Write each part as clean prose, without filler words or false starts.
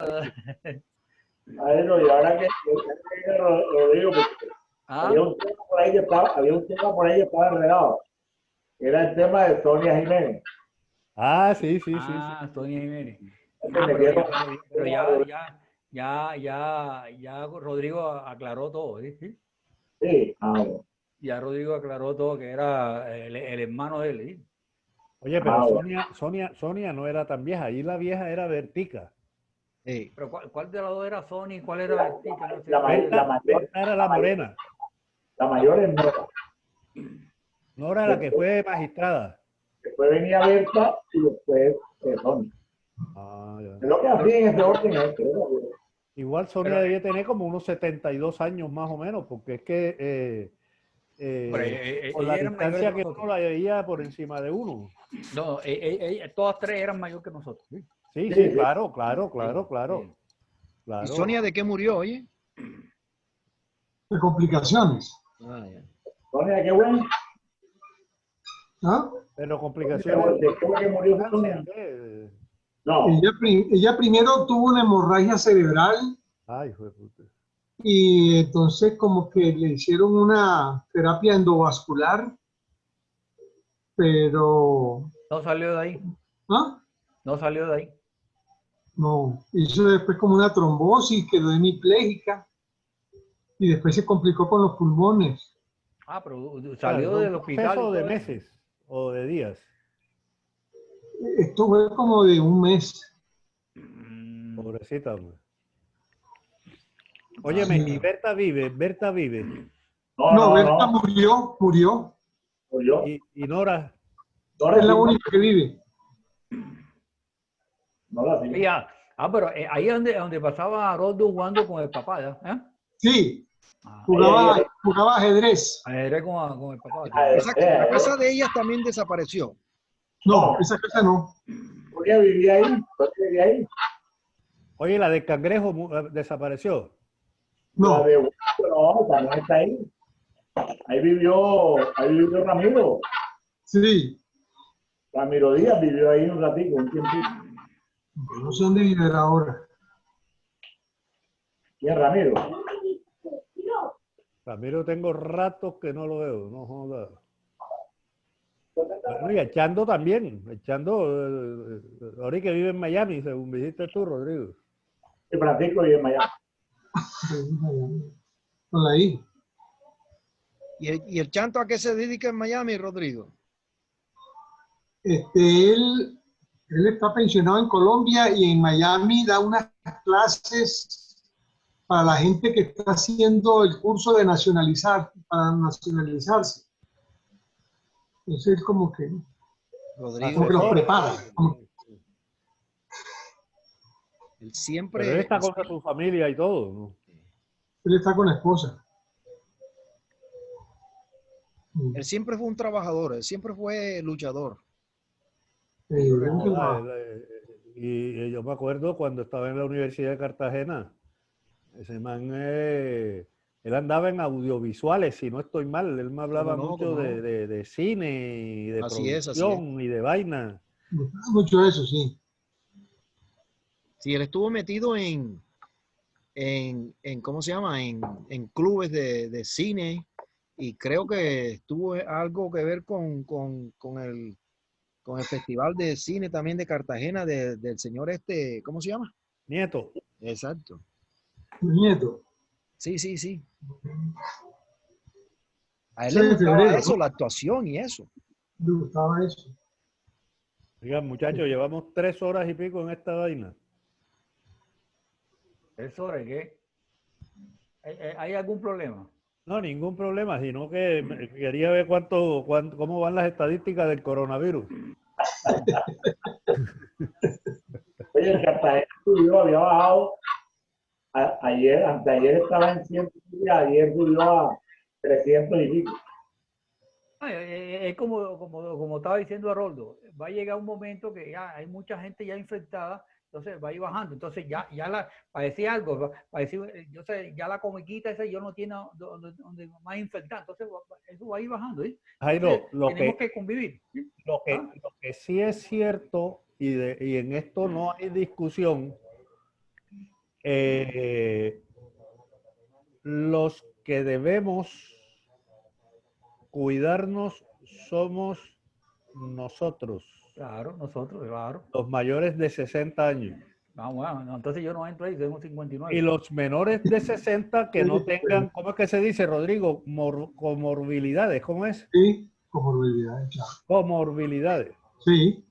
A ver, no, y ahora que lo digo, porque ¿Ah? había un tema por ahí que estaba enredado. Era el tema de Sonia Jiménez. Ah, sí, sí, sí, sí. Ah, Sonia Jiménez. Se metieron- Pero ya Rodrigo aclaró todo, ¿sí? Sí, bueno. Ya Rodrigo aclaró todo que era el hermano de él, ¿sí? Oye, pero Bueno. Sonia no era tan vieja. Ahí la vieja era Bertica. Sí. Pero ¿cuál de las dos era Sony y cuál era Bertica? No sé. Berta era la morena. La mayor es Nora. Nora la que fue magistrada. Después venía Berta y después Sonia. Ah, ya. Es lo que hacía en ese orden. Igual Sonia Pero, debía tener como unos 72 años más o menos, porque es que por la ella era mayor distancia que que uno nosotros. la veía por encima de uno. No, todas tres eran mayor que nosotros. ¿Sí? Sí, Sí, sí, sí. claro. Sí. Claro. ¿Y Sonia de qué murió, oye? De complicaciones. Ah, ya. Sonia, qué bueno. ¿Ah? Pero complicaciones. Después que murió cáncer, Sonia. ¿qué? No, Ella primero tuvo una hemorragia cerebral Ay, hijo de puta. y entonces como que le hicieron una terapia endovascular, pero No salió de ahí. ¿ah? No salió de ahí. No, hizo después como una trombosis, quedó hemipléjica y después se complicó con los pulmones. Ah, pero O sea, salió fue un del hospital. proceso Y de todo eso. meses o de días. Esto fue como de un mes. Pobrecita, hombre. Óyeme, y Berta vive. No, Berta no. murió. Murió. Y Nora, Nora Es la sí, única que vive. Nora sí. Pero ahí es donde pasaba Roldo jugando con el papá, ¿ya? ¿Eh? Sí, Ah, jugaba ajedrez. era con el papá. La casa de ellas también desapareció. No, esa casa no. Sonia vivía ahí. Sonia vivía ahí. oye, la de Cangrejo desapareció. La No, de no, también está ahí. Ahí vivió Ramiro. sí. Ramiro Díaz vivió ahí un ratito, un tiempito. No sé dónde vive ahora. ¿Quién es Ramiro? Ramiro tengo ratos que no lo veo, no joda. Bueno, y echando también, ahorita que vive en Miami, según me dijiste tú, Rodrigo. Y Francisco vive en Miami. Con la I. ¿Y el chanto a qué se dedica en Miami, Rodrigo? Él está pensionado en Colombia y en Miami da unas clases para la gente que está haciendo el curso de para nacionalizarse. Entonces él como que Rodrigo, los prepara. él Pero él siempre, está con su familia y todo, ¿no? Él está con la esposa. él siempre fue un trabajador, él siempre fue luchador. No joda, y yo me acuerdo cuando estaba en la Universidad de Cartagena, ese man, él andaba en audiovisuales, si no estoy mal, él me hablaba mucho ¿Cómo no? de cine y de Así es. producción y de vaina. Mucho eso, sí. Sí, él estuvo metido ¿cómo se llama? En clubes de cine y creo que tuvo algo que ver con el Festival de Cine también de Cartagena del señor ¿cómo se llama? Nieto. Exacto. Nieto. Sí. A él Eso le es en gustaba febrero, eso, ¿no? la actuación y eso. Le gustaba eso. Oigan, muchachos, llevamos 3 horas y pico en esta vaina. ¿Eso de qué? ¿Hay algún problema? No, ningún problema, sino que quería ver cómo van las estadísticas del coronavirus. Oye, el Cartagena subió, había bajado. Ayer, anteayer estaba en 100 y ayer subió a 300 y pico. Es como estaba diciendo Aroldo, va a llegar un momento que ya hay mucha gente ya infectada, entonces va a ir bajando, entonces para decir algo, para decir, yo sé, ya la comiquita esa yo no tiene donde más infectar, entonces eso va a ir bajando, ¿sí? Jairo, Tenemos que convivir. ¿Sí? lo que sí es cierto, y en esto no hay discusión, los que debemos cuidarnos somos nosotros, Claro, nosotros, claro. los mayores de 60 años. Vamos, bueno, no, entonces yo no entro ahí, tengo 59. Y los menores de 60 que no tengan, ¿cómo es que se dice, Rodrigo? Comorbilidades, ¿cómo es? Sí, comorbilidades, claro. Comorbilidades. Sí.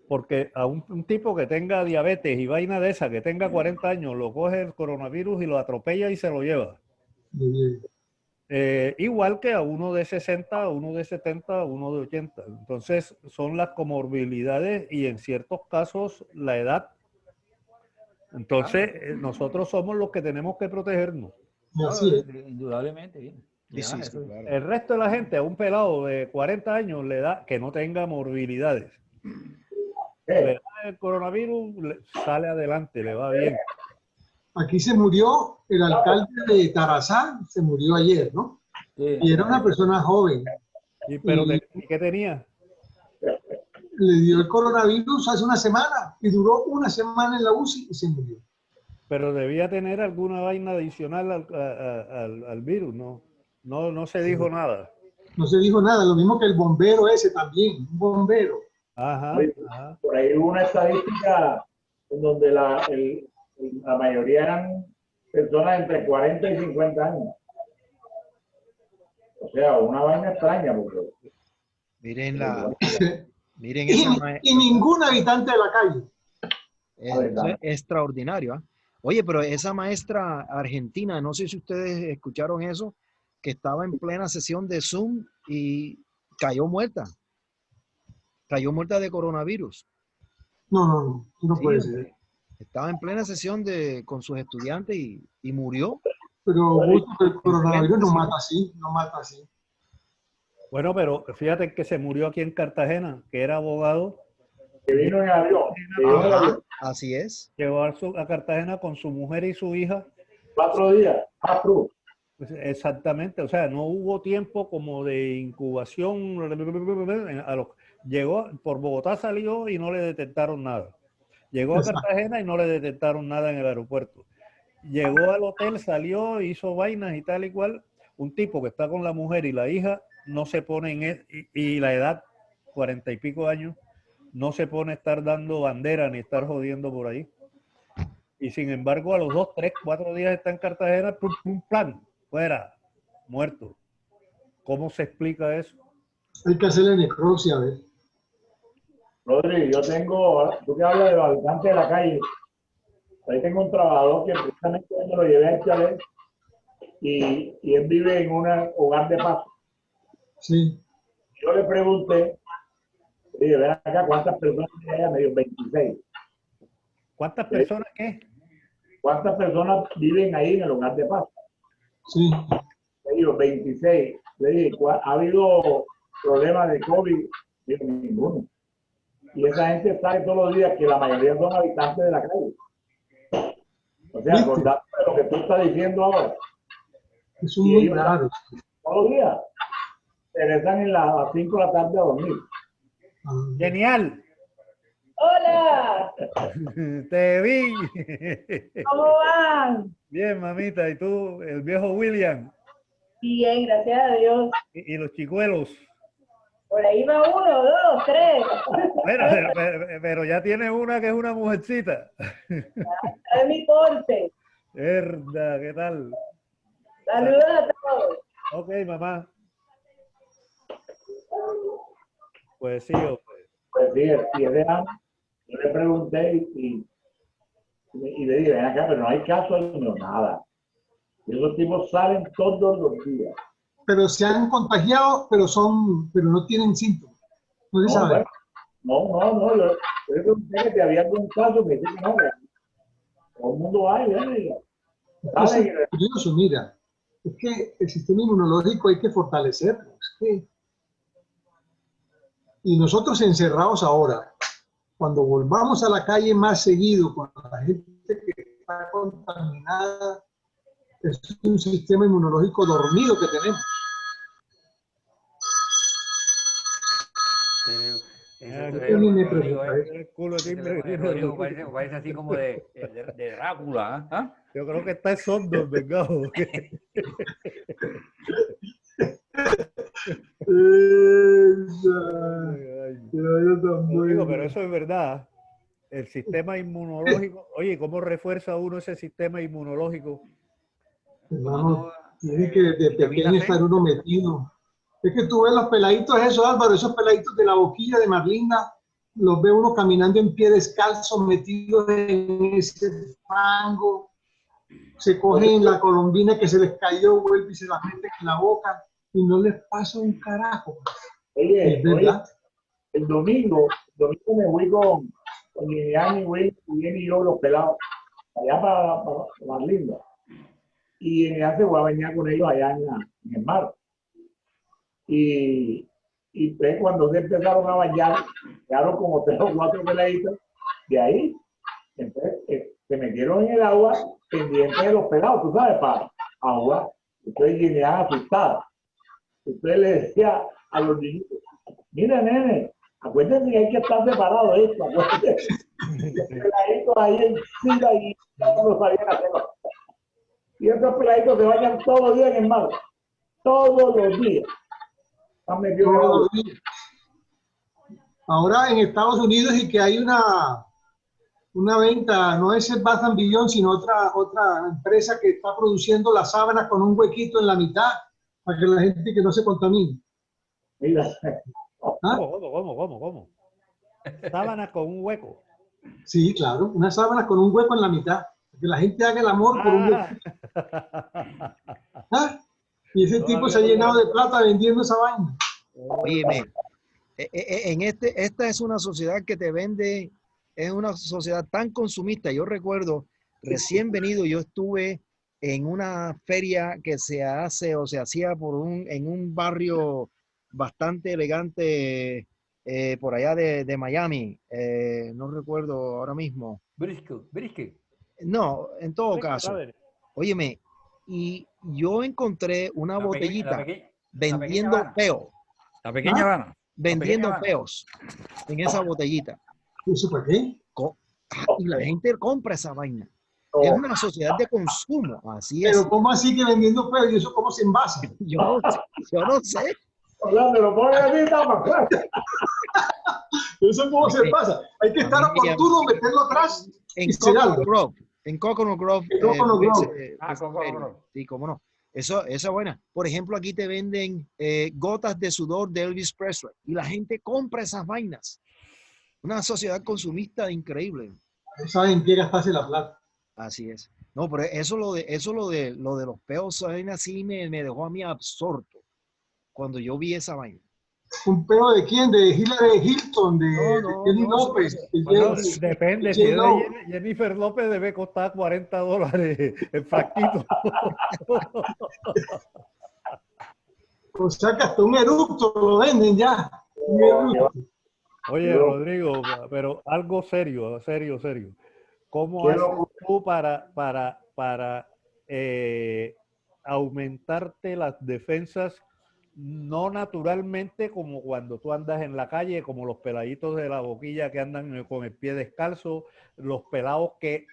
Porque a un tipo que tenga diabetes y vaina de esa, que tenga 40 años, lo coge el coronavirus y lo atropella y se lo lleva. Igual que a uno de 60, a uno de 70, a uno de 80. Entonces son las comorbilidades y en ciertos casos la edad. Entonces nosotros somos los que tenemos que protegernos. Así es. Indudablemente, bien. Sí, sí, sí, claro. El resto de la gente, a un pelado de 40 años, le da que no tenga morbilidades. Le da el coronavirus, sale adelante, le va bien. Aquí se murió el alcalde de Tarazá, se murió ayer, ¿no? Sí. Y era una persona joven. Pero ¿qué tenía? Le dio el coronavirus hace una semana y duró una semana en la UCI y se murió. Pero debía tener alguna vaina adicional al virus, ¿no? No se dijo nada. No se dijo nada, lo mismo que el bombero ese también, un bombero. Ajá, Oye, ajá. por ahí hubo una estadística en donde la mayoría eran personas entre 40 y 50 años. O sea, una vaina extraña. Porque, Miren miren esa y ningún habitante de la calle. eso es extraordinario, ¿ah? Oye, pero esa maestra argentina, no sé si ustedes escucharon eso, que estaba en plena sesión de Zoom y cayó muerta. Cayó muerta de coronavirus. No Sí, puede ser. estaba en plena sesión con sus estudiantes y murió. Pero el coronavirus no mata así, no mata así. Bueno, pero fíjate que se murió aquí en Cartagena, que era abogado. que vino en avión. Ajá, así es. Llegó a Cartagena con su mujer y su hija. 4 días. Pues exactamente, o sea, no hubo tiempo como de incubación. Llegó, por Bogotá salió y no le detectaron nada. Llegó a Cartagena y no le detectaron nada en el aeropuerto. Llegó al hotel, salió, hizo vainas y tal y cual. Un tipo que está con la mujer y la hija no se pone y la edad, 40 y pico años, no se pone a estar dando bandera ni estar jodiendo por ahí. Y sin embargo, a los 2, 3, 4 días está en Cartagena, plan, fuera, muerto. ¿Cómo se explica eso? Hay que hacerle necropsia, a ver. Rodri, yo tengo, tú que hablas de los habitantes de la calle, ahí tengo un trabajador que precisamente me lo llevé al chalet y él vive en un hogar de paz. Sí. Yo le pregunté, dije, ven acá, ¿cuántas personas hay? Me dijo, 26. ¿Cuántas personas qué? ¿Cuántas personas viven ahí en el hogar de paz? Sí. Le digo, 26. Le dije, ¿ha habido problemas de COVID? Digo, ninguno. Y esa gente sabe todos los días que la mayoría son habitantes de la calle. O sea, acordate de lo que tú estás diciendo ahora. Es muy raro. Todos los días. Regresan a las 5 de la tarde a dormir. Genial. Hola. Te vi. ¿Cómo van? Bien, mamita. ¿Y tú, el viejo William? Bien, gracias a Dios. ¿Y los chicuelos? Por ahí va 1, 2, 3. Bueno, pero ya tiene una que es una mujercita. Es mi porte. Verdad, ¿qué tal? Saludos a todos. Ok, mamá. Pues sí, hombre. Pues sí, yo le pregunté y le dije, ven acá, pero no hay caso, no, nada. Y esos tipos salen todos los días. Pero se han contagiado, pero no tienen síntomas. No se sabe. No. Yo le pregunté que te había algún caso, me dice que no. Todo el mundo va y viene. Es curioso, mira. Es que el sistema inmunológico hay que fortalecerlo. Y nosotros encerrados ahora, cuando volvamos a la calle más seguido con la gente que está contaminada, es un sistema inmunológico dormido que tenemos. ni me Rodrigo, pregunta. El culo de timbre que tiene Rodrigo Rodrigo. parece así como de Drácula, ¿ah? Yo creo que está sordo, vengado. Rodrigo, pero eso es verdad. El sistema inmunológico, oye, ¿cómo refuerza uno ese sistema inmunológico? Hermano, tiene que desde vitamina pequeño C. estar uno metido. Es que tú ves los peladitos, eso, Álvaro, esos peladitos de la boquilla de Marlinda, los ve uno caminando en pie descalzo, metidos en ese fango, se cogen la colombina que se les cayó, vuelve y se la meten en la boca y no les pasa un carajo. Oye, Es verdad. el domingo me voy con Lilian y Will y yo, los pelados, allá para Marlinda. Y Lilian se fue a bañar con ellos allá en el mar. Y pues, cuando se empezaron a bañar, quedaron como 3 o 4 peladitos de ahí. Entonces, se metieron en el agua pendientes de los pelados, tú sabes, para jugar. Entonces, Lilian asustada. Entonces le decía a los niños, mira, nene, acuérdense que hay que estar separados de esto, acuérdense. Los peladitos ahí encima y no lo sabían hacerlo. Y esos peladitos se bañan todos los días en el mar. Todos los días. Están metidos en el agua. Ahora en Estados Unidos y que hay una venta, no es el Bath & Beyond, sino otra empresa que está produciendo las sábanas con un huequito en la mitad para que la gente que no se contamine. Mira, ¿Ah? ¿Cómo? Sábana con un hueco. Sí, claro, una sábana con un hueco en la mitad, para que la gente haga el amor por un hueco. ¿Ah? Y ese tipo se ha llenado de plata vendiendo esa vaina. Óyeme, esta es una sociedad que te vende, es una sociedad tan consumista. Yo recuerdo, recién venido, yo estuve en una feria que se hace o se hacía en un barrio bastante elegante por allá de Miami. No recuerdo ahora mismo. Brisket. No, en todo caso. Óyeme, y yo encontré una botellita vendiendo peos. La pequeña Habana. Vendiendo peos en esa botellita. ¿Eso para qué? Y la gente compra esa vaina. Es una sociedad de consumo, así es. Pero ¿cómo así que vendiendo pedo? ¿Y eso cómo se envasa? Yo no sé. me lo ponen así, tapa. ¿Eso cómo se pasa? Hay que estar oportuno, meterlo atrás En y cerrarlo. Coconut Grove. Coconut Grove. Sí, cómo no. Esa es buena. Por ejemplo, aquí te venden gotas de sudor de Elvis Presley y la gente compra esas vainas. Una sociedad consumista increíble. Saben qué gastarse la plata. Así es. No, pero lo de los peos así me dejó a mí absorto cuando yo vi esa vaina. ¿Un peo de quién? ¿De Hillary Hilton? ¿De Jenny López? Bueno, depende. Si es de Jennifer López, debe costar $40 el frasquito. O sea que hasta un eructo lo venden ya. Oye, Rodrigo, pero algo serio. ¿Cómo haces tú para aumentarte las defensas? No naturalmente como cuando tú andas en la calle, como los peladitos de la boquilla que andan con el pie descalzo, los pelados que,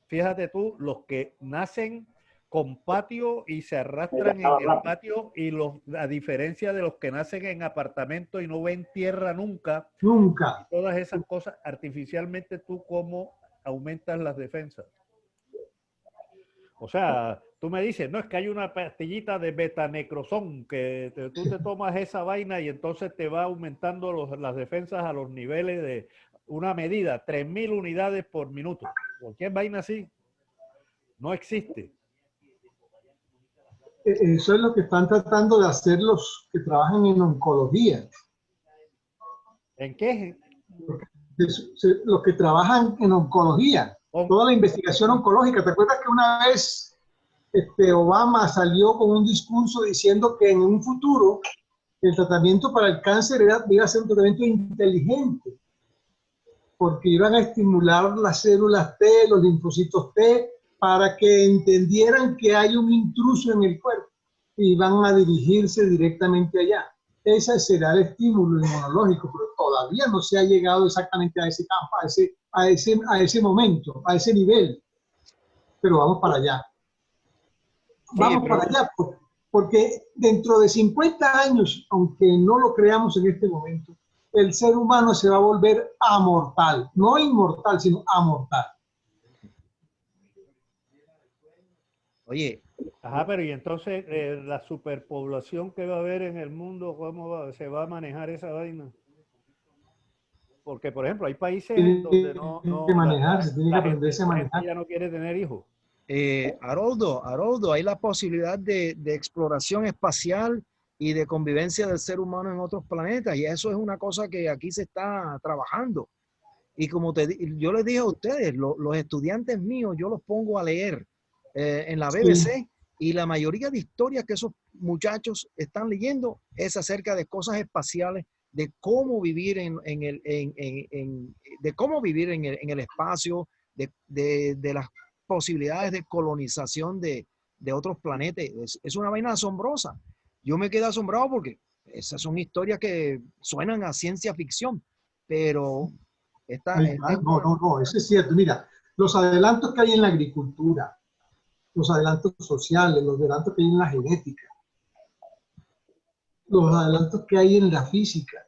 fíjate tú, los que nacen con patio y se arrastran en el patio y a diferencia de los que nacen en apartamento y no ven tierra nunca. Todas esas cosas, artificialmente tú cómo aumentas las defensas. O sea, tú me dices, no, es que hay una pastillita de betanecrosón que tú te tomas esa vaina y entonces te va aumentando las defensas a los niveles de una medida, 3.000 unidades por minuto. Cualquier vaina así no existe. Eso es lo que están tratando de hacer los que trabajan en oncología. ¿En qué? Los que trabajan en oncología. Toda la investigación oncológica. ¿Te acuerdas que una vez Obama salió con un discurso diciendo que en un futuro el tratamiento para el cáncer iba a ser un tratamiento inteligente? Porque iban a estimular las células T, los linfocitos T, para que entendieran que hay un intruso en el cuerpo y van a dirigirse directamente allá. Ese será el estímulo inmunológico, pero todavía no se ha llegado exactamente a ese campo, a ese momento, a ese nivel, pero vamos para allá. Vamos para allá, porque dentro de 50 años, aunque no lo creamos en este momento, el ser humano se va a volver amortal, no inmortal, sino amortal. Oye, Ajá, pero y entonces la superpoblación que va a haber en el mundo, se va a manejar esa vaina? Porque, por ejemplo, hay países donde Tiene que manejarse, tiene que aprenderse a la manejar. gente ya no quiere tener hijos. Haroldo, hay la posibilidad de exploración espacial y de convivencia del ser humano en otros planetas, y eso es una cosa que aquí se está trabajando. Y como yo les dije a ustedes, los estudiantes míos, yo los pongo a leer en la BBC, sí, y la mayoría de historias que esos muchachos están leyendo es acerca de cosas espaciales, de cómo vivir en el espacio, de las posibilidades de colonización de otros planetas. Es una vaina asombrosa. Yo me quedé asombrado porque esas son historias que suenan a ciencia ficción, pero no, eso es cierto. Mira, los adelantos que hay en la agricultura, los adelantos sociales, los adelantos que hay en la genética, los adelantos que hay en la física,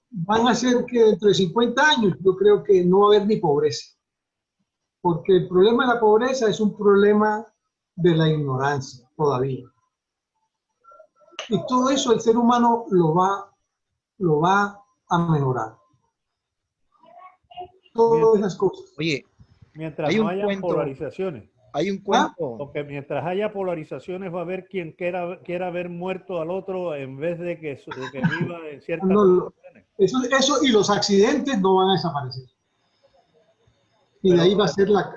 van a hacer que dentro de 50 años yo creo que no va a haber ni pobreza. Porque el problema de la pobreza es un problema de la ignorancia todavía. Y todo eso el ser humano lo va a mejorar. Todas esas cosas. Oye, mientras no haya polarizaciones. Hay un cuento. Porque mientras haya polarizaciones va a haber quien quiera ver muerto al otro en vez de que viva en ciertas condiciones. Eso y los accidentes no van a desaparecer. Y de ahí va a ser la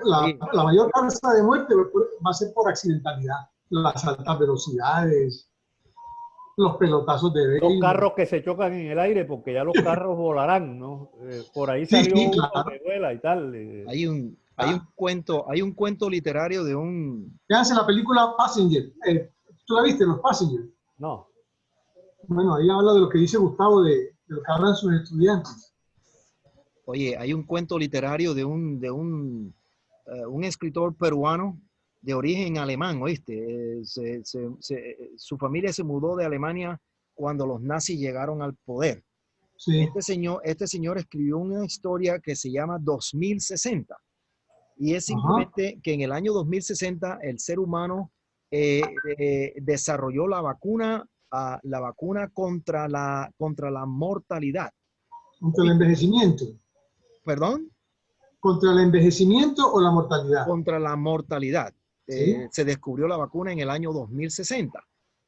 mayor causa de muerte, va a ser por accidentalidad. Las altas velocidades, los pelotazos de béisbol. Los carros que se chocan en el aire, porque ya los carros volarán, ¿no? Por ahí salió uno que vuela y tal. Hay un cuento literario de un... ¿Qué hace la película Passenger? ¿Tú la viste, Los Passengers? No. Bueno, ahí habla de lo que dice Gustavo, de lo que hablan sus estudiantes. Oye, hay un cuento literario de un escritor peruano de origen alemán, ¿oíste? Su familia se mudó de Alemania cuando los nazis llegaron al poder. Sí. Este señor escribió una historia que se llama 2060. Y es simplemente que en el año 2060 el ser humano desarrolló la vacuna contra la mortalidad. ¿Contra el envejecimiento? ¿Perdón? ¿Contra el envejecimiento o la mortalidad? Contra la mortalidad. ¿Sí? Se descubrió la vacuna en el año 2060.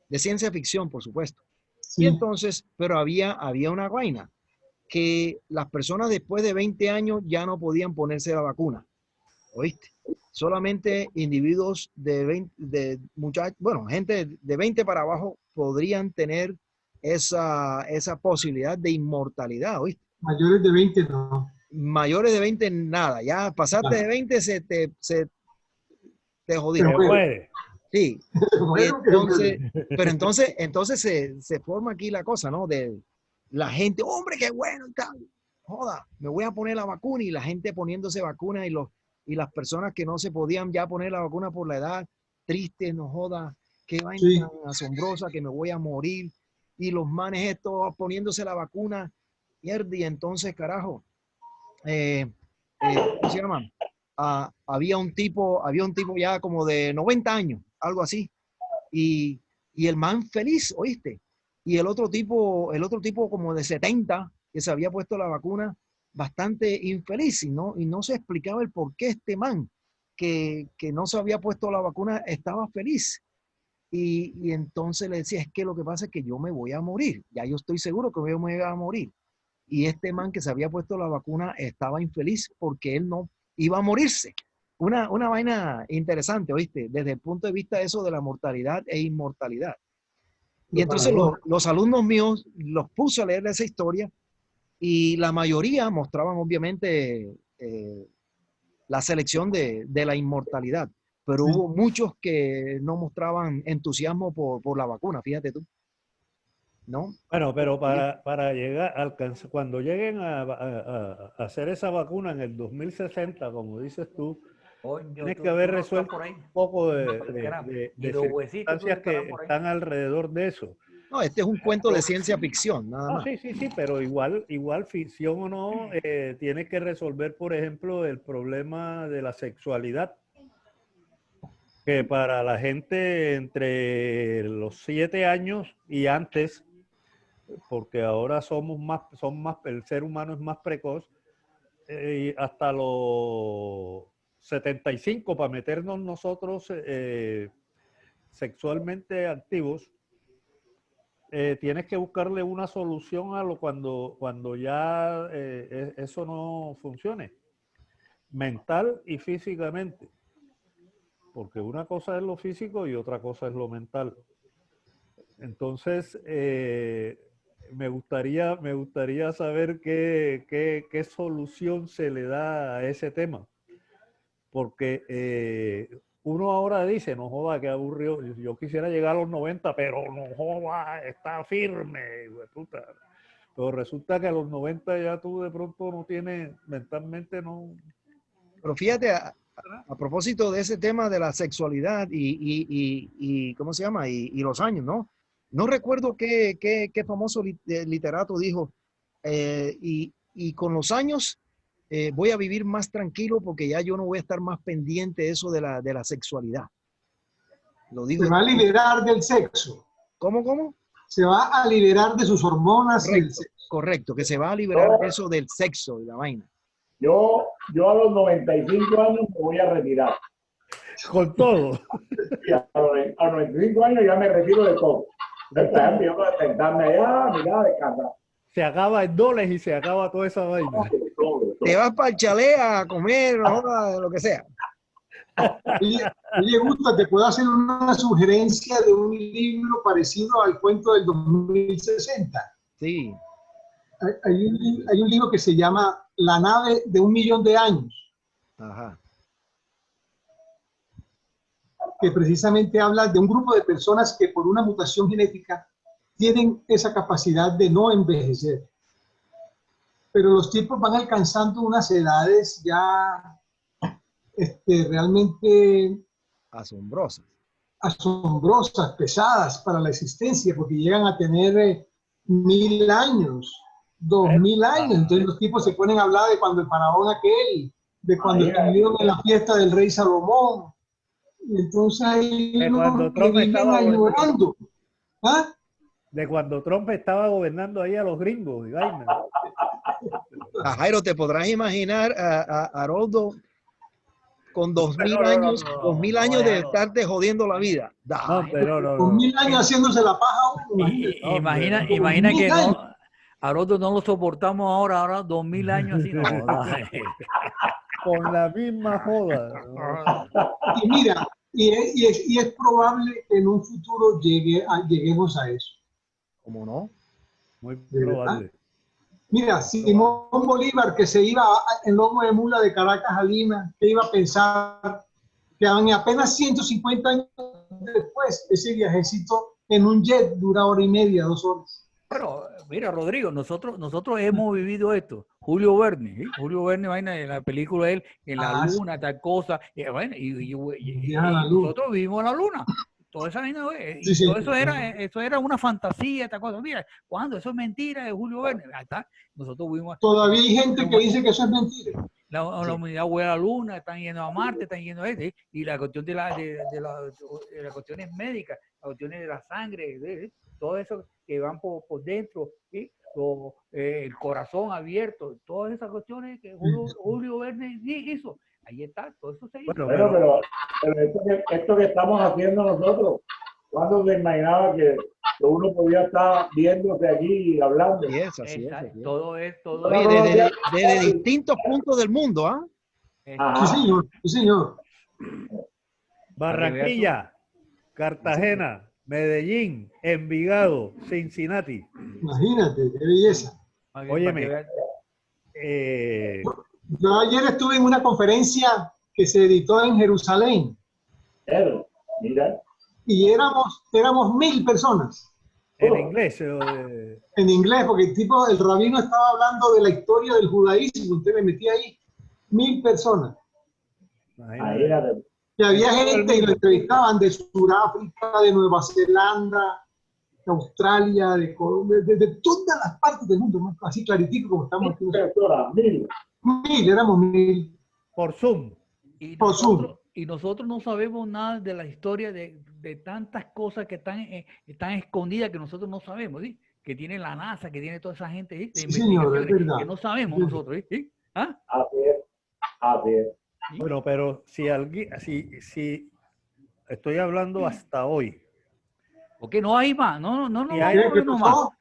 De ciencia ficción, por supuesto. Sí. Y entonces, pero había una vaina, que las personas después de 20 años ya no podían ponerse la vacuna. ¿Oíste? Solamente individuos gente de 20 para abajo podrían tener esa posibilidad de inmortalidad, ¿oíste? Mayores de 20 no. Mayores de 20 nada, ya pasaste de 20 te jodiste. Puede. Sí. Pero entonces se forma aquí la cosa, ¿no? De la gente, hombre, qué bueno y tal. Joda, me voy a poner la vacuna, y la gente poniéndose vacuna y las personas que no se podían ya poner la vacuna por la edad, tristes, no joda, qué vaina tan asombrosa, que me voy a morir. Y los manes estos poniéndose la vacuna, mierda, y entonces, carajo, ¿cómo se llama? Había un tipo ya como de 90 años, algo así, y el man feliz, ¿oíste? Y el otro tipo como de 70, que se había puesto la vacuna, bastante infeliz, y no se explicaba el por qué este man que no se había puesto la vacuna estaba feliz. Y entonces le decía, es que lo que pasa es que yo me voy a morir, ya yo estoy seguro que yo me voy a morir. Y este man que se había puesto la vacuna estaba infeliz porque él no iba a morirse. Una vaina interesante, ¿oíste? Desde el punto de vista de eso de la mortalidad e inmortalidad. Y entonces los alumnos míos los puse a leer esa historia, y la mayoría mostraban obviamente la selección de la inmortalidad, pero hubo muchos que no mostraban entusiasmo por la vacuna, fíjate tú. ¿no? Bueno, pero para llegar, alcanzar, cuando lleguen a hacer esa vacuna en el 2060, como dices tú, Coño, tienes tú que haber no estás resuelto por ahí. un poco Caramba. de Y los huesitos circunstancias estarán que por ahí. están alrededor de eso. No, este es un cuento de ciencia ficción, nada No, más. sí, pero igual ficción o no, tiene que resolver, por ejemplo, el problema de la sexualidad, que para la gente entre los 7 años y antes, porque ahora el ser humano es más precoz, y hasta los 75 para meternos nosotros sexualmente activos, tienes que buscarle una solución a cuando ya eso no funcione, mental y físicamente, porque una cosa es lo físico y otra cosa es lo mental. Entonces, me gustaría saber qué solución se le da a ese tema, porque uno ahora dice, no joda, qué aburrido, yo quisiera llegar a los 90, pero no joda, está firme, puta. Pero resulta que a los 90 ya tú de pronto no tienes, mentalmente no. Pero fíjate, a propósito de ese tema de la sexualidad y ¿cómo se llama? Y los años, ¿no? No recuerdo qué famoso literato dijo, y con los años voy a vivir más tranquilo porque ya yo no voy a estar más pendiente de eso de la sexualidad. Lo dijo. Se va a liberar del sexo. ¿Cómo? Se va a liberar de sus hormonas. Correcto, que se va a liberar de eso del sexo y la vaina. Yo a los 95 años me voy a retirar. Con todo. Y a los 95 años ya me retiro de todo. Entonces, yo voy a sentarme allá, mira, descansar. Se acaba el dólar y se acaba toda esa vaina. Todo. Te vas para el chalet a comer, lo que sea. Oye, Gusta, te puedo hacer una sugerencia de un libro parecido al cuento del 2060. Sí. Hay un libro que se llama La nave de 1.000.000 de años. Ajá. Que precisamente habla de un grupo de personas que por una mutación genética tienen esa capacidad de no envejecer. Pero los tipos van alcanzando unas edades ya realmente Asombrosas. Pesadas para la existencia, porque llegan a tener 1.000 años, 2.000 años. Entonces los tipos se ponen a hablar de cuando el faraón aquel, de cuando estuvieron en la fiesta del rey Salomón. Y entonces ahí cuando unos que Trump viven estaba añorando. ¿Ah? De cuando Trump estaba gobernando ahí a los gringos y vaina. A Jairo, ¿te podrás imaginar a Haroldo con 2.000 años, 2.000 años de estarte jodiendo la vida? No, hombre, no. 2.000 años haciéndose la paja. Imagina que no, Haroldo no lo soportamos ahora 2.000 años así, no. Con la misma joda. Y mira, y es probable que en un futuro lleguemos a eso. ¿Cómo no? Muy probable. Mira, Simón Bolívar, que se iba en lomo de mula de Caracas a Lima, que iba a pensar que apenas 150 años después, ese viajecito en un jet dura 1 hora y media, 2 horas. Pero, mira, Rodrigo, nosotros hemos vivido esto. Julio Verne, ¿sí? Julio Verne, vaina en la película de él, en la luna, tal cosa. Y nosotros vivimos en la luna. Toda esa vaina, eso era una fantasía, esta cosa. Mira, cuando eso es mentira de Julio Verne, está. Nosotros vivimos. Todavía hay gente que dice que eso es mentira. La humanidad vuela a la luna, están yendo a Marte, están yendo a este, y la cuestión de las cuestiones médicas, las cuestiones de la sangre, todo eso que van por dentro, ¿sí? El corazón abierto, todas esas cuestiones que Julio Verne hizo. Ahí está, todo eso se hizo. Pero esto que estamos haciendo nosotros, ¿cuándo se imaginaba que uno podía estar viéndose aquí y hablando? Así es. Todo es. Desde distintos puntos del mundo, ¿ah? Sí, señor. Barranquilla, Cartagena, Medellín, Envigado, Cincinnati. Imagínate, qué belleza. Óyeme, yo ayer estuve en una conferencia que se editó en Jerusalén. Mira. Y éramos 1.000 personas. En inglés. En inglés, porque el rabino estaba hablando de la historia del judaísmo. Usted me metía ahí 1000 personas. Imagínate. Que había En todo el gente y lo mundo. entrevistaban de Sudáfrica, de Nueva Zelanda, de Australia, de Colombia, de todas las partes del mundo, ¿no? Así claritico como estamos aquí. 1000 personas, 1000. 1000, éramos 1000. Por Zoom. Por Zoom. Y nosotros no sabemos nada de la historia de tantas cosas que están escondidas que nosotros no sabemos, ¿sí? Que tiene la NASA, que tiene toda esa gente, ¿sí? De Sí, señor, es investigaciones, verdad. que no sabemos Sí. nosotros, ¿sí? ¿Ah? Así es. Así es. ¿Sí? Bueno, pero si alguien, si estoy hablando hasta hoy. Porque no hay más, no Y vamos hay- a ¿Qué ponernos más. pasó?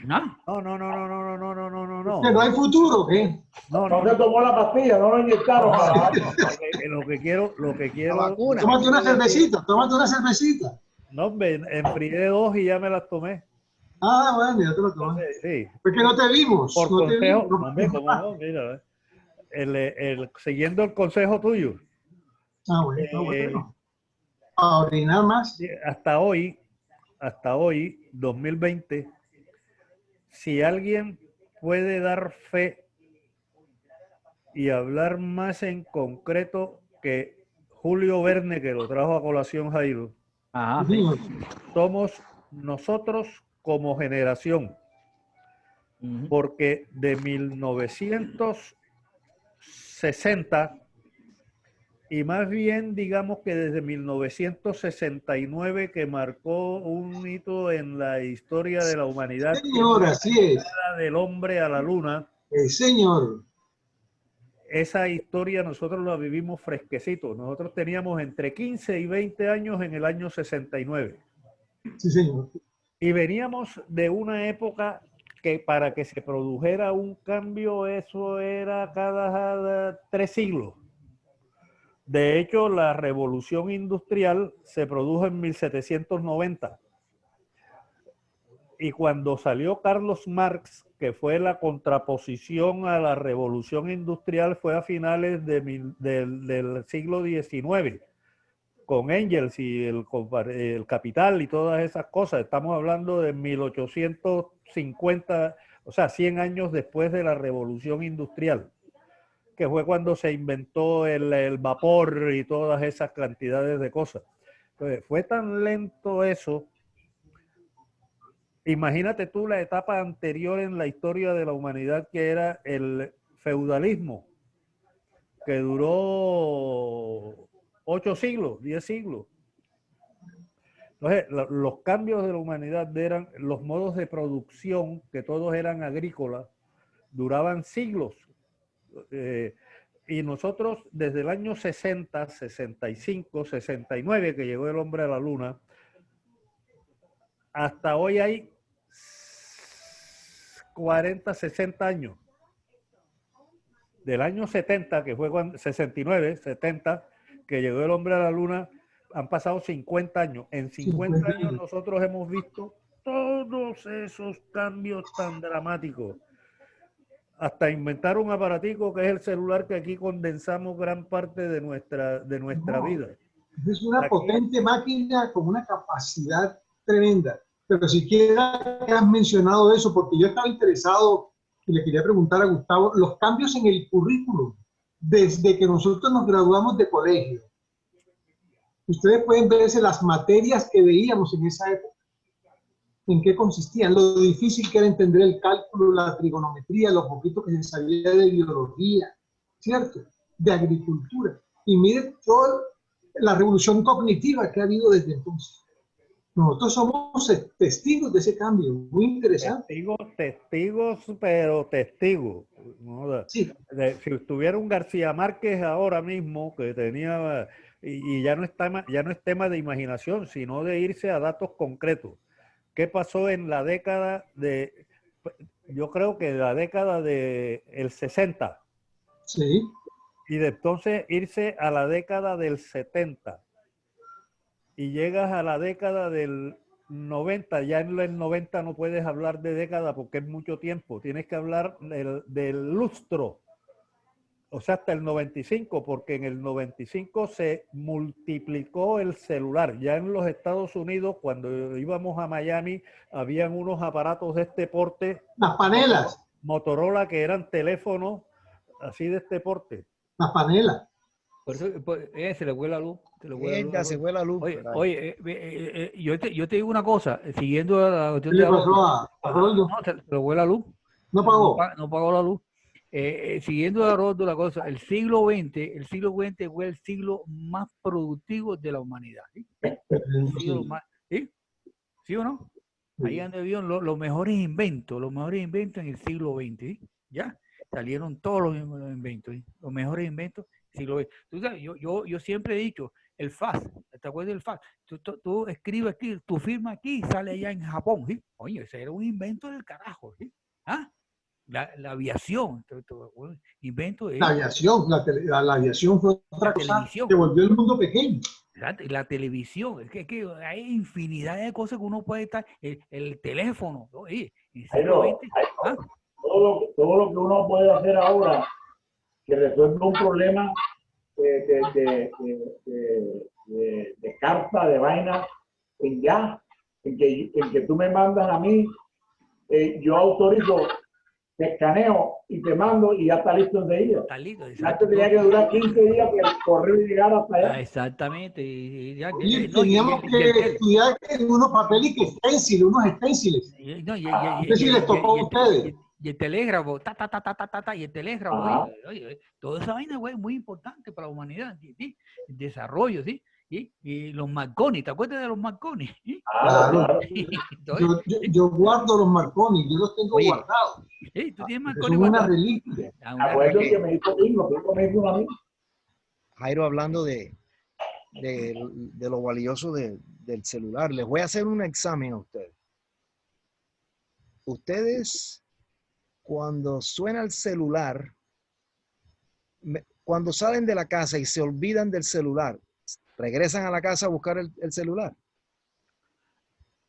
¿Ah? No. ¿Que no hay futuro? ¿Qué? No, No se tomó la pastilla, no lo inyectaron. Lo que quiero. La vacuna. Tómate una cervecita, tómate una cervecita. No, hombre, enfrié 2 y ya me las tomé. Ah, bueno, ya te lo tomas. Entonces, sí. Es que no te vimos. Por no te consejo, vimos. no, hombre, ¿cómo no? Mira, siguiendo el consejo tuyo, Ah, bueno, eh, bueno. A orinar más. hasta hoy, 2020, si alguien puede dar fe y hablar más en concreto que Julio Verne, que lo trajo a colación Jairo, Ajá, Sí, sí. somos nosotros como generación, Ujú. porque de 1960 y más bien digamos que desde 1969, que marcó un hito en la historia de la humanidad, que señor, fue así es. la llegada del hombre a la luna. Señor. Esa historia nosotros la vivimos fresquecito. Nosotros teníamos entre 15 y 20 años en el año 69. Sí, señor. Y veníamos de una época que para que se produjera un cambio, eso era cada 3 siglos. De hecho, la revolución industrial se produjo en 1790. Y cuando salió Carlos Marx, que fue la contraposición a la revolución industrial, fue a finales del siglo XIX, con Engels y el Capital y todas esas cosas. Estamos hablando de 1850, o sea, 100 años después de la revolución industrial, que fue cuando se inventó el vapor y todas esas cantidades de cosas. Entonces, fue tan lento eso. Imagínate tú la etapa anterior en la historia de la humanidad, que era el feudalismo, que duró 8 siglos, 10 siglos. Entonces, los cambios de la humanidad eran los modos de producción, que todos eran agrícolas, duraban siglos. Y nosotros desde el año 60, 65, 69, que llegó el hombre a la luna, hasta hoy hay 40, 60 años. Del año 70, que fue cuando, 69, 70, que llegó el hombre a la luna, han pasado 50 años. En 50 años nosotros hemos visto todos esos cambios tan dramáticos. Hasta inventar un aparatico que es el celular, que aquí condensamos gran parte de nuestra vida. Es una Aquí, potente máquina con una capacidad tremenda. Pero siquiera que has mencionado eso, porque yo estaba interesado y le quería preguntar a Gustavo, los cambios en el currículum desde que nosotros nos graduamos de colegio. Ustedes pueden verse las materias que veíamos en esa época. ¿En qué consistían? Lo difícil que era entender el cálculo, la trigonometría, lo poquito que se sabía de biología, ¿cierto? De agricultura. Y miren toda la revolución cognitiva que ha habido desde entonces. Nosotros somos testigos de ese cambio, muy interesante. testigos, pero testigos. ¿No? Sí. Si tuviera un García Márquez ahora mismo, que tenía, y ya no es tema de imaginación, sino de irse a datos concretos. ¿Qué pasó en la década de, yo creo que la década del 60? Sí. Y de entonces irse a la década del 70. Y llegas a la década del 90, ya en el 90 no puedes hablar de década porque es mucho tiempo, tienes que hablar del lustro. o sea, hasta el 95, porque en el 95 se multiplicó el celular. Ya en los Estados Unidos, cuando íbamos a Miami, habían unos aparatos de este porte. Las panelas. Motorola, que eran teléfonos así de este porte. Las panelas. Por eso, se le fue la luz. Se le fue la luz. Mierda, se fue la luz. Oye, yo te digo una cosa, siguiendo la cuestión ¿Qué le de pasó a Roldo? no, se le fue la luz. ¿No pagó? No pagó la luz. Siguiendo a Roldo la cosa, el siglo XX fue el siglo más productivo de la humanidad. ¿Sí? ¿Sí? ¿Sí o no? Ahí donde vieron los mejores inventos en el siglo XX. ¿Sí? ¿Ya? Salieron todos los inventos, ¿sí? Los mejores inventos del siglo XX. Tú sabes, yo siempre he dicho, el fax, ¿te acuerdas del fax? Tú escribes aquí, tu firma aquí y sale allá en Japón. ¿Sí? Oye, ese era un invento del carajo. ¿Sí? ¿Ah? La aviación, invento de... La aviación, la aviación fue otra cosa televisión. que volvió el mundo pequeño. La televisión, es que hay infinidad de cosas que uno puede estar, el teléfono, oye, ¿ah? Todo lo que uno puede hacer ahora que resuelve un problema de carta, de vaina, en que tú me mandas a mí, yo autorizo, te escaneo y te mando y ya está listo enseguida. Está listo, Antes tenía que durar 15 días que el correo llegara hasta allá. Exactamente. Y teníamos que estudiar en unos papeles y unos stenciles. No sé si les tocó a ustedes. Y el telégrafo, y el telégrafo, oye, toda esa vaina es muy importante para la humanidad, ¿sí? El desarrollo, ¿sí? Y los Marconi, ¿te acuerdas de los Marconi? Claro. Yo guardo los Marconi, yo los tengo guardados. ¿Tú tienes Marconi? Es una reliquia. Acuerdo que me hizo a mí. Jairo, hablando de lo valioso del celular, les voy a hacer un examen a ustedes. Ustedes, cuando suena el celular, cuando salen de la casa y se olvidan del celular, ¿regresan a la casa a buscar el celular?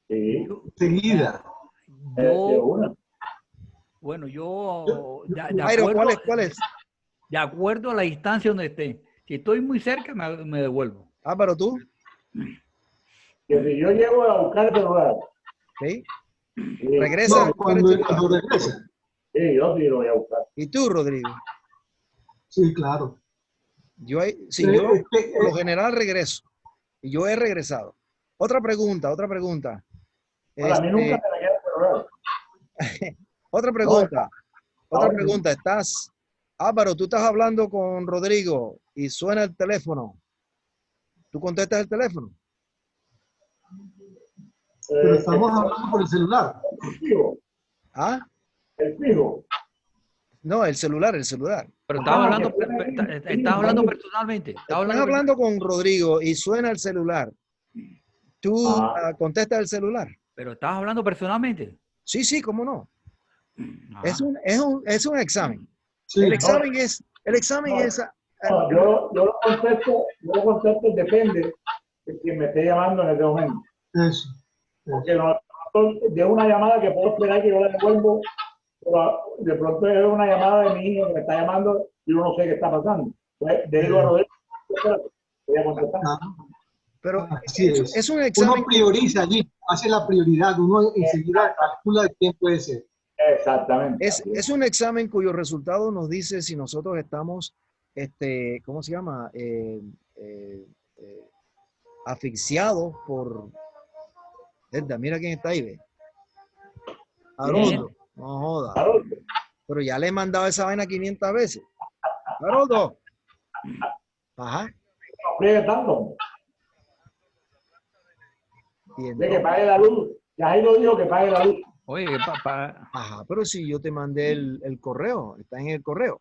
Sí. Seguida. Bueno, Jairo, ¿cuál es? De acuerdo a la distancia donde esté. Si estoy muy cerca, me devuelvo. Pero tú. Que si yo llego a buscar el celular. ¿Sí? ¿Regresa? Cuando regresa. Sí, yo sí lo voy a buscar. ¿Y tú, Rodrigo? Sí, claro. Yo por lo general regreso. Y yo he regresado. Otra pregunta. A mí nunca me regresa el celular. Otra pregunta. Álvaro, tú estás hablando con Rodrigo y suena el teléfono. ¿Tú contestas el teléfono? Pero estamos hablando por el celular. El fijo. ¿Ah? El fijo. No, el celular. Pero estaba hablando personalmente. Estás hablando con Rodrigo y suena el celular. ¿Tú contestas el celular? Pero estabas hablando personalmente. Sí, cómo no. Es un examen. Sí, el examen es. Yo lo contesto, depende de quien me esté llamando en ese momento. Eso. Porque de una llamada que puedo esperar que yo la devuelvo, de pronto es una llamada de mi hijo que me está llamando y yo no sé qué está pasando. Entonces, digo a Rodrigo, voy a contestar. Pero así es un examen. Uno prioriza allí, hace la prioridad, uno enseguida calcula de quién puede ser. Exactamente. Es un examen cuyo resultado nos dice si nosotros estamos, ¿cómo se llama? Asfixiados por... Mira quién está ahí, ve. Haroldo, no joda. Pero ya le he mandado esa vaina 500 veces. Haroldo. Ajá. De que pague la luz. Ya ahí lo dijo que pague la luz. Oye, Ajá, pero si yo te mandé el correo, está en el correo.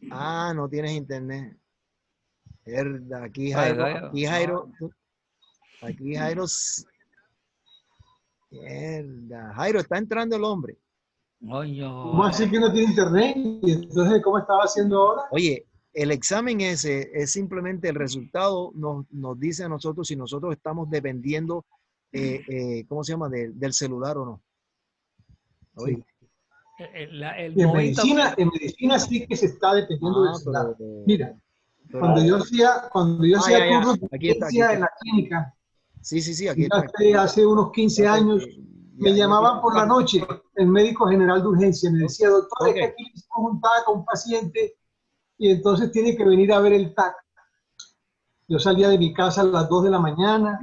No tienes internet. Aquí Jairo. Jairo, está entrando el hombre. ¿Cómo así que no tiene internet? ¿Y entonces cómo estaba haciendo ahora? Oye, el examen ese es simplemente el resultado, nos dice a nosotros si nosotros estamos dependiendo ¿cómo se llama? Del celular o no. Sí. El Y 90, en medicina sí que se está dependiendo del celular. Mira, Pero- cuando yo hacía ya. turnos de Aquí está, aquí urgencia está. en la clínica, Sí, aquí está. hace unos 15 años, me llamaban por la noche el médico general de urgencia, me decía, doctor, es que aquí hicimos un TAC a un paciente y entonces tiene que venir a ver el TAC. Yo salía de mi casa a las 2 de la mañana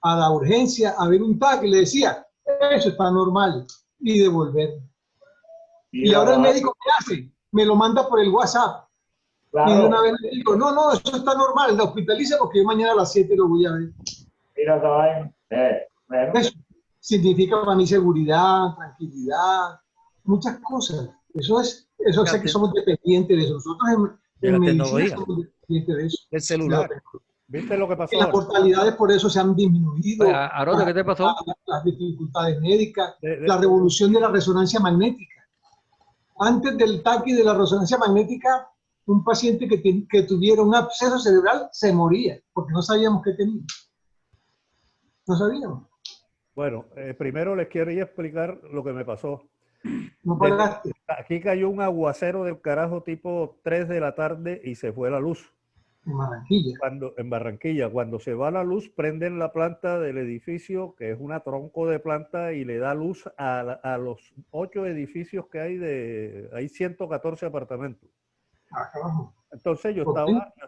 a la urgencia a ver un TAC y le decía, eso está normal, y devolver. Y ahora el médico, ¿qué hace? Me lo manda por el WhatsApp. Claro. Y de una vez le digo, no, eso está normal, la hospitaliza porque yo mañana a las 7 lo voy a ver. Mira esa vaina. Bueno. Eso significa para mí seguridad, tranquilidad, muchas cosas. Eso sé que somos dependientes de eso. Nosotros en medicina somos dependientes de eso. El celular. ¿Viste lo que pasó? Y las mortalidades por eso se han disminuido. Haroldo, ¿qué te pasó? Las dificultades médicas, la revolución de la resonancia magnética. Antes del TAC y de la resonancia magnética, un paciente que tuviera un absceso cerebral se moría, porque no sabíamos qué tenía. No sabíamos. Bueno, primero les quiero explicar lo que me pasó. No pagaste. Aquí cayó un aguacero del carajo tipo 3 de la tarde y se fue la luz. En Barranquilla. En Barranquilla, cuando se va la luz, prenden la planta del edificio, que es una tronco de planta, y le da luz a los 8 edificios que hay, hay 114 apartamentos. Acá. Entonces yo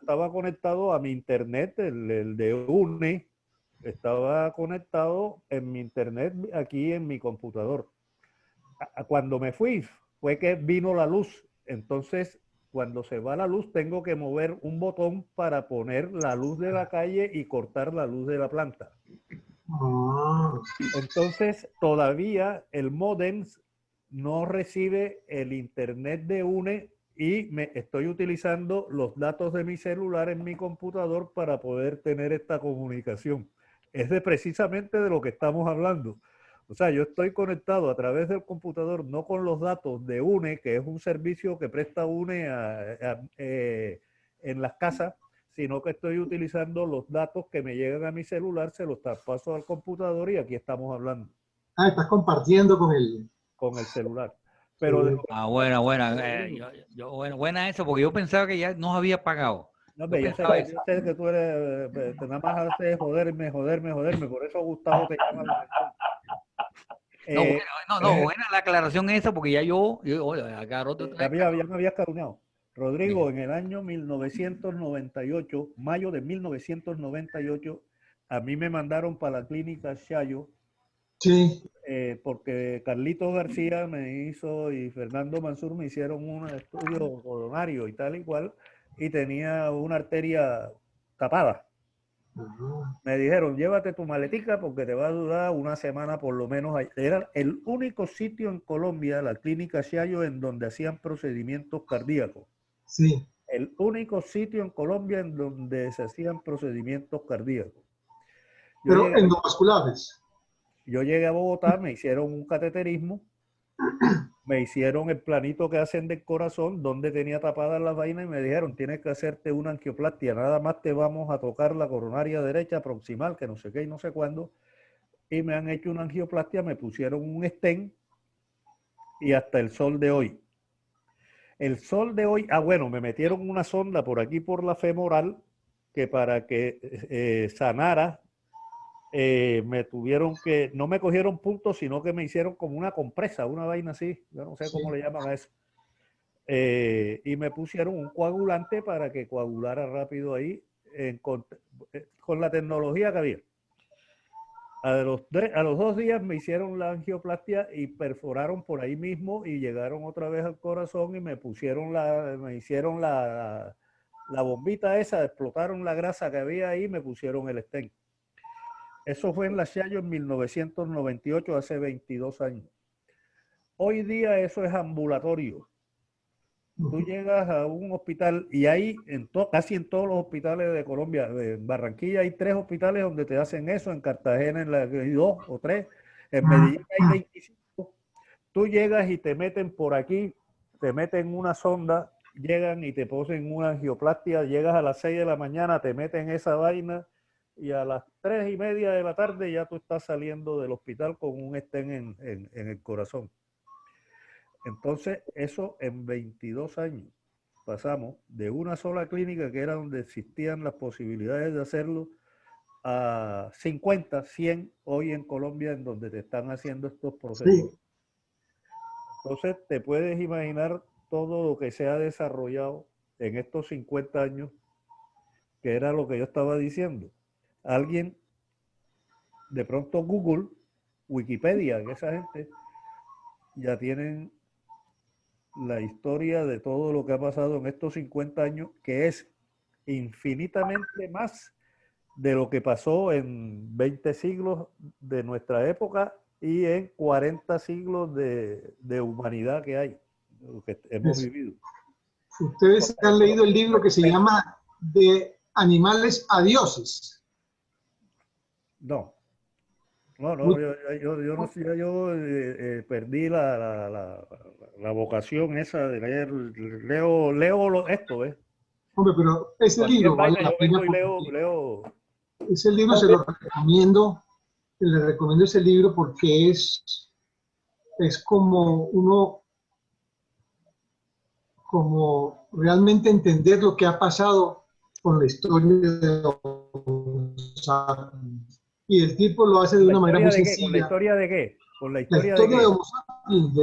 estaba conectado a mi internet, el de UNE, estaba conectado en mi internet aquí en mi computador. Cuando me fui, fue que vino la luz. Entonces, cuando se va la luz, tengo que mover un botón para poner la luz de la calle y cortar la luz de la planta. Entonces, todavía el módem no recibe el internet de UNE y estoy utilizando los datos de mi celular en mi computador para poder tener esta comunicación. Es precisamente de lo que estamos hablando. O sea, yo estoy conectado a través del computador, no con los datos de UNE, que es un servicio que presta UNE en las casas, sino que estoy utilizando los datos que me llegan a mi celular, se los traspaso al computador y aquí estamos hablando. Estás compartiendo con el celular. Pero buena. Buena eso, porque yo pensaba que ya nos había pagado. No, yo sé que tú eres, nada más haces joderme, por eso Gustavo te llama la atención. Buena la aclaración esa, porque ya yo ya me había escaruñado. Rodrigo, en el año 1998, mayo de 1998, a mí me mandaron para la clínica Chayo. Sí. Porque Carlitos García me hizo y Fernando Mansur me hicieron un estudio coronario y tal y cual, y tenía una arteria tapada. Me dijeron, llévate tu maletica porque te va a durar una semana por lo menos. Era el único sitio en Colombia, la clínica Chayo, en donde hacían procedimientos cardíacos. Sí. El único sitio en Colombia en donde se hacían procedimientos cardíacos. Pero endovasculares. Yo llegué a Bogotá, me hicieron un cateterismo, me hicieron el planito que hacen del corazón, donde tenía tapadas las vainas, y me dijeron, tienes que hacerte una angioplastia, nada más te vamos a tocar la coronaria derecha proximal, que no sé qué y no sé cuándo, y me han hecho una angioplastia, me pusieron un stent, y hasta el sol de hoy. El sol de hoy, bueno, me metieron una sonda por aquí por la femoral, que para que sanara, no me cogieron puntos, sino que me hicieron como una compresa, una vaina así, yo no sé cómo le llaman a eso. Y me pusieron un coagulante para que coagulara rápido ahí, con la tecnología que había. A los 2 días me hicieron la angioplastia y perforaron por ahí mismo y llegaron otra vez al corazón y me hicieron la bombita esa, explotaron la grasa que había ahí y me pusieron el stent. Eso fue en la Chayo en 1998, hace 22 años. Hoy día eso es ambulatorio. Tú llegas a un hospital y hay casi en todos los hospitales de Colombia, en Barranquilla hay 3 hospitales donde te hacen eso, en Cartagena hay 2 o 3, en Medellín hay 25. Tú llegas y te meten por aquí, te meten una sonda, llegan y te ponen una angioplastia, llegas a las 6 de la mañana, te meten esa vaina y a las 3:30 de la tarde ya tú estás saliendo del hospital con un stent en el corazón. Entonces, eso en 22 años. Pasamos de una sola clínica que era donde existían las posibilidades de hacerlo a 50, 100 hoy en Colombia en donde te están haciendo estos procesos. Sí. Entonces, te puedes imaginar todo lo que se ha desarrollado en estos 50 años, que era lo que yo estaba diciendo. Alguien, de pronto Google, Wikipedia, que esa gente ya tienen la historia de todo lo que ha pasado en estos 50 años, que es infinitamente más de lo que pasó en 20 siglos de nuestra época y en 40 siglos de humanidad que hay, lo que hemos vivido. Ustedes han leído el libro que se llama De animales a dioses. No, yo no sé, yo perdí la vocación esa de leer, leo esto, ¿ves? Hombre, pero ese Cualquier libro vale vaina la yo vengo pena. y leo. Ese libro se lo recomiendo. Le recomiendo ese libro porque es como uno, como realmente entender lo que ha pasado con la historia de los sapiens. Y el tipo lo hace de una manera muy sencilla. ¿Con la historia de qué? ¿Con la La historia historia de de qué? Homo sapiens,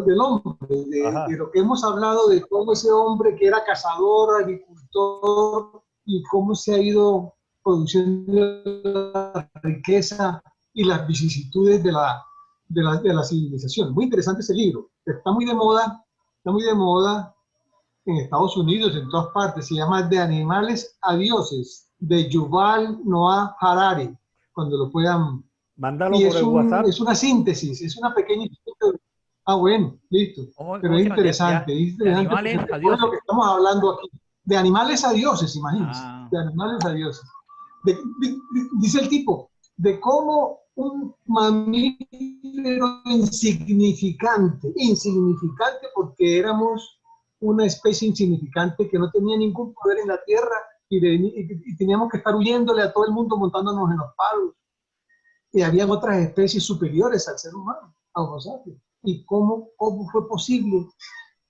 del hombre, Ajá. de lo que hemos hablado, de todo ese hombre que era cazador, agricultor, y cómo se ha ido produciendo la riqueza y las vicisitudes de la civilización. Muy interesante ese libro. Está muy de moda en Estados Unidos, en todas partes. Se llama De animales a dioses, de Yuval Noah Harari, cuando lo puedan. Mándalo Y por el WhatsApp. es una síntesis, es una pequeña. Ah, bueno, listo. Pero es interesante. De animales a Porque dioses. lo que estamos hablando aquí. De animales a dioses, imagínense. Ah. De animales a dioses. Dice el tipo, de cómo un mamífero insignificante porque éramos una especie insignificante que no tenía ningún poder en la tierra y teníamos que estar huyéndole a todo el mundo montándonos en los palos. Y habían otras especies superiores al ser humano, a Homo sapiens. ¿Y cómo fue posible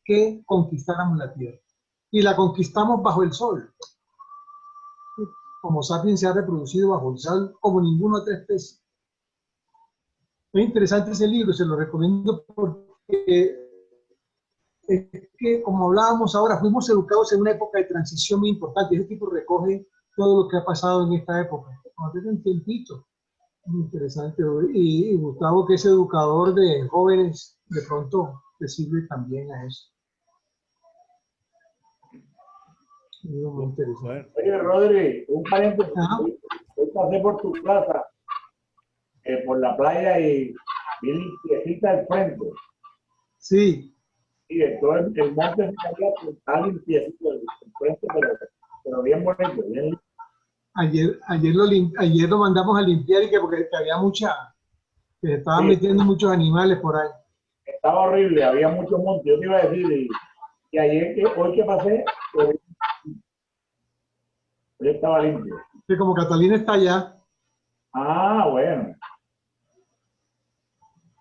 que conquistáramos la Tierra? Y la conquistamos bajo el sol. Homo sapiens se ha reproducido bajo el sol como ninguna otra especie. Es interesante ese libro, se lo recomiendo porque es que, como hablábamos ahora, fuimos educados en una época de transición muy importante. Ese tipo recoge todo lo que ha pasado en esta época. Cuando tenga un tiempito. Muy interesante. Y Gustavo, que es educador de jóvenes, de pronto te sirve también a eso. Muy interesante. Oye, Rodri, un paréntesis. Hoy pasé por tu casa, por la playa y vi limpiecita el frente. Sí. Y entonces el monte está limpiecito el frente, pero bien bonito, bien limpio. Ayer lo mandamos a limpiar y porque había que se estaban metiendo muchos animales por ahí. Estaba horrible, había mucho monte. Yo te iba a decir, y ayer, hoy que pasé, hoy estaba limpio. Que como Catalina está allá. Ah, bueno.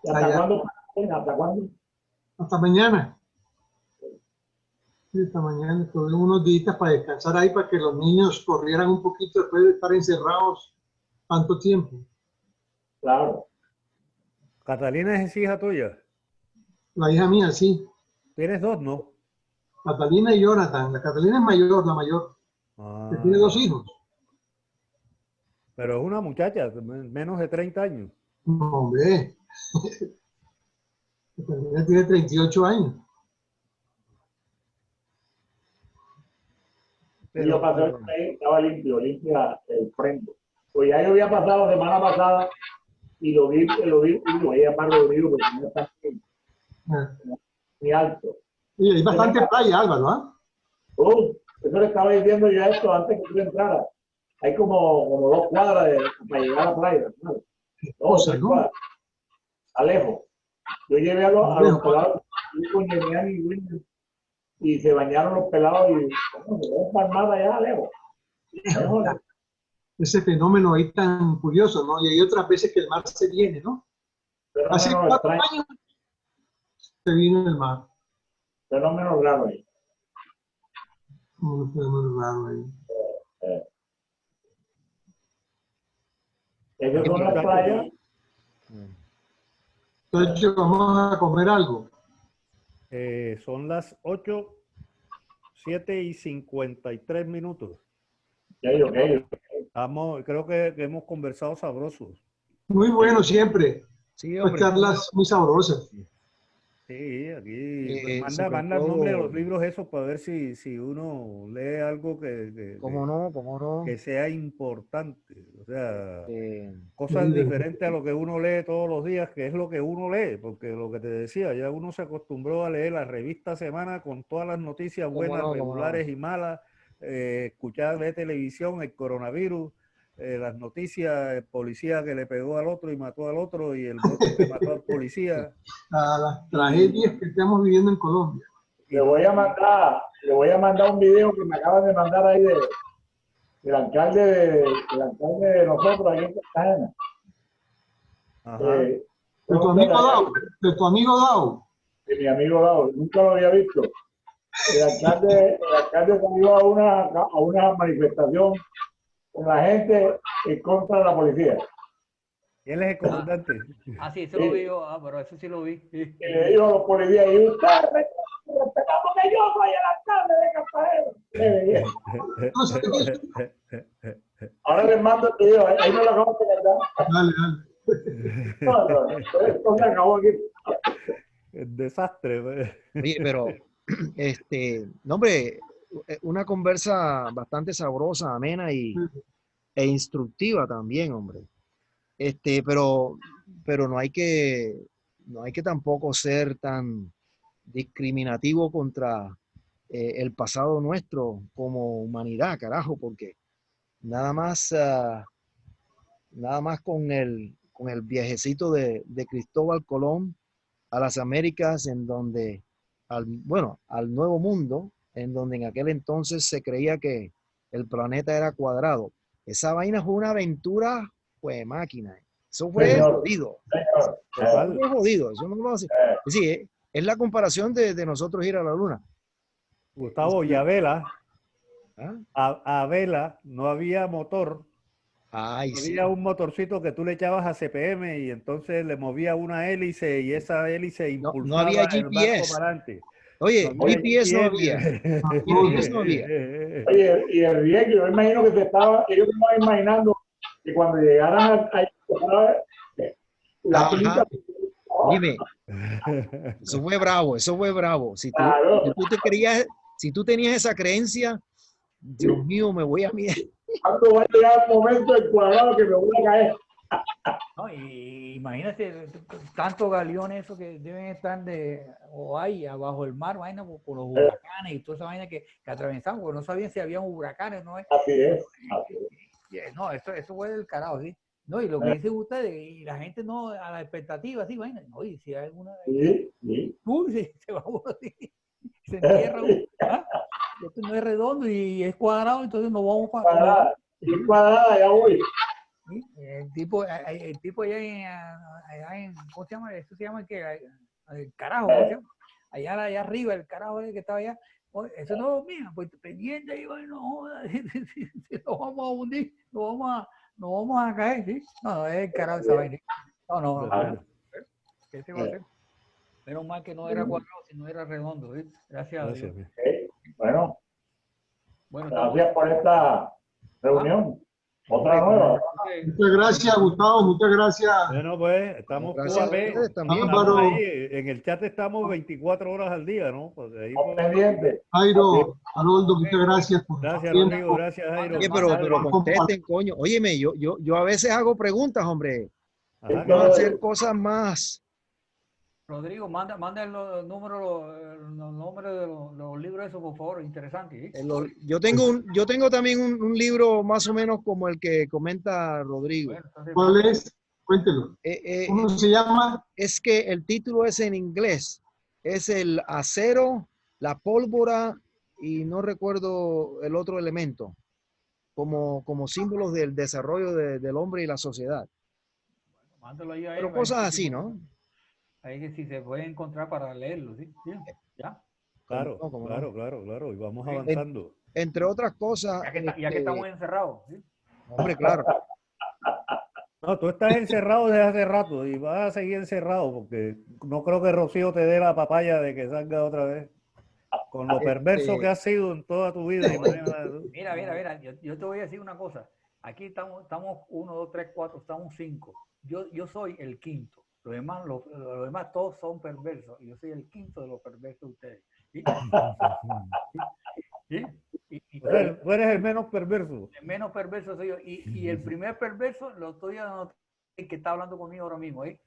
¿Hasta cuándo? ¿Hasta cuándo? Hasta mañana. Sí, esta mañana tuve unos días para descansar ahí, para que los niños corrieran un poquito después de estar encerrados tanto tiempo. Claro. ¿Catalina es hija tuya? La hija mía, sí. ¿Tienes dos, no? Catalina y Jonathan. La Catalina es mayor, la mayor. Que tiene 2 hijos. Pero es una muchacha, menos de 30 años. No, hombre. Catalina tiene 38 años. Y yo pasé ahí, estaba limpia el frente. Pues ya yo había pasado la semana pasada y lo vi, y lo voy a llamar Rodrigo porque no está muy alto. Y hay bastante playa, Álvaro, ¿ah? Eso le estaba diciendo yo a esto antes que tú entraras. Hay como 2 cuadras para llegar a la playa, ¿no? 2 o 3 cuadras. Alejo. Yo llevé a los pelados con Yemian y William y se bañaron los pelados y se van para allá, lejos. ese fenómeno ahí tan curioso, ¿no? Y hay otras veces que el mar se viene, ¿no? Hace Fenómeno 4 extraño, años se vino el mar. fenómeno raro ahí. Un fenómeno raro ahí. Esas son las playas. Entonces vamos a comer algo. Son las 8, 7 y 53 minutos. Ok. Creo que hemos conversado sabrosos. Muy bueno siempre. Sí, Pues hombre. charlas muy sabrosas. Sí, aquí sobre manda el nombre de todo- los libros esos para ver si uno lee algo ¿Cómo no? ¿Cómo no? que sea importante. O sea, cosas Sí, diferentes a lo que uno lee todos los días, que es lo que uno lee, porque lo que te decía, ya uno se acostumbró a leer la revista Semana con todas las noticias ¿Cómo buenas, no? ¿Cómo no? regulares y malas, escuchar de televisión el coronavirus, las noticias, el policía que le pegó al otro y mató al otro, y el otro que mató al policía. A las tragedias que estamos viviendo en Colombia. Le voy a mandar un video que me acaban de mandar ahí del alcalde de nosotros aquí en Cartagena. Ajá. De tu amigo Dao. De tu amigo Dao. De mi amigo Dao, nunca lo había visto. El alcalde salió a una manifestación con la gente en contra de la policía. Él es el comandante. Ah, sí, eso lo vi yo. Ah, pero eso sí lo vi. Sí. Y le dijo a los policías, y usted respetamos que yo soy el alcalde de Cartagena. Ahora les mando el video, ahí no lo acabo de cargar. Dale, dale. No, esto se acabó aquí. El desastre. Oye, pero, no, hombre, una conversa bastante sabrosa, amena e instructiva también, hombre. Pero no hay que tampoco ser tan discriminativo contra el pasado nuestro como humanidad, carajo, porque nada más con el viajecito de Cristóbal Colón a las Américas, en donde, al Nuevo Mundo, en donde en aquel entonces se creía que el planeta era cuadrado. Esa vaina fue una aventura, pues máquina. Eso fue Señor. jodido. Total. Eso fue jodido. Eso no lo hace. Sí, es la comparación de nosotros ir a la luna. Gustavo, y a vela, ¿Ah? a vela no había motor, Ay, sí. había un motorcito que tú le echabas a CPM y entonces le movía una hélice y esa hélice No impulsaba había el barco GPS. para adelante. Oye, No había GPS no había. GPS no había. Oye, y el riesgo, yo me imagino que ellos estaban imaginando que cuando llegaran a la Ajá. quinta, Dime, eso fue bravo, eso fue bravo. Claro. Si tú tenías esa creencia, Dios mío, me voy a mirar. ¿cuándo va a llegar el momento del cuadrado que me voy a caer? No, y imagínate tantos galeones esos que deben estar o hay abajo el mar, vaina por los huracanes y toda esa vaina que atravesaban, porque no sabían si habían huracanes, ¿no? Así es. No, eso fue del carajo, ¿sí? No, y lo que dicen ustedes, y la gente no, a la expectativa, sí, vaina, no, y si hay alguna, Sí. se va uno así, se entierra uno, ¿ah? Esto no es redondo y es cuadrado, entonces nos vamos para... Cuadrada, ya voy. ¿Sí? El tipo allá en, ¿cómo se llama? Eso se llama el carajo, ¿cómo se llama? Allá arriba, el carajo que estaba allá. Oye, eso no, mira, pues pendiente ahí, no jodas, nos vamos a hundir, nos vamos a caer, ¿sí? No, es el carajo esa vaina. No. ¿Qué se va a hacer? Menos mal que no era cuadrado, sino era redondo, ¿sí? Gracias a Dios. Bueno, Bueno, gracias por esta reunión. Otra nueva. Muchas gracias, Gustavo. Muchas gracias. Bueno, pues estamos Gracias a ustedes también. estamos ahí, en el chat estamos 24 horas al día, ¿no? Pues ahí Pendiente. Jairo, Haroldo, muchas gracias por gracias, tu tiempo. Rodrigo, gracias, Jairo. Oye, pero contesten, coño. Óyeme, yo a veces hago preguntas, hombre. Ajá, Vamos a hacer cosas más. Rodrigo, manda los números de los libros esos, por favor, interesante. ¿Sí? Yo tengo también un libro más o menos como el que comenta Rodrigo. Bueno, entonces, ¿Cuál es? Cuéntelo. ¿Cómo se llama? Es que el título es en inglés. Es el acero, la pólvora y no recuerdo el otro elemento. como símbolos del desarrollo del hombre y la sociedad. Mándalo ahí a él, Pero a ver cosas si- así, ¿no? Ahí que si se puede encontrar para leerlo, ¿sí? ¿Sí? ¿Ya? Claro, no, cómo no. claro, claro, claro. Y vamos Sí. avanzando. Entre otras cosas, Ya que estamos encerrados, ¿sí? hombre, claro. No, tú estás encerrado desde hace rato y vas a seguir encerrado porque no creo que Rocío te dé la papaya de que salga otra vez. Con lo perverso que has sido en toda tu vida. Imagínate tú. Mira, yo te voy a decir una cosa. Aquí estamos 1, 2, 3, 4, estamos 5. Yo soy el quinto. Los demás todos son perversos. Y yo soy el quinto de los perversos de ustedes. ¿Sí? ¿Sí? O sea, tú eres el menos perverso. El menos perverso soy yo. Y el primer perverso lo estoy anotando, el que está hablando conmigo ahora mismo. ¿Eh?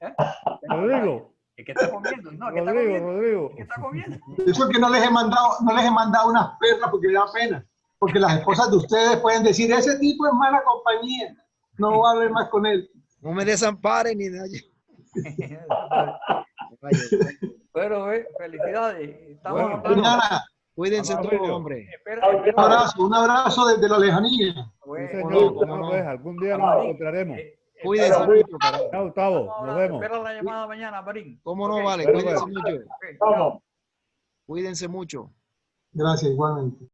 Rodrigo. El que está comiendo. No, el que está comiendo. Rodrigo. El que está comiendo. Eso que no les he mandado unas perras porque me da pena. Porque las esposas de ustedes pueden decir, ese tipo es mala compañía. No voy a hablar más con él. No me desamparen ni nadie. Pero felicidades. Estamos Bueno, hablando. Mañana, Cuídense Vamos, todos, Rillo. hombre. un abrazo desde la lejanía. Sí, Bueno, señor. cómo Bueno, no. pues, algún día nos encontraremos. Cuídense mucho, carajo. Chao, Gustavo. Nos vemos. Espera la llamada mañana, Marín. ¿Cómo no, Ok. vale? Bueno, Cuídense pues. mucho. Ok, chao. Vamos. Cuídense mucho. Gracias, igualmente.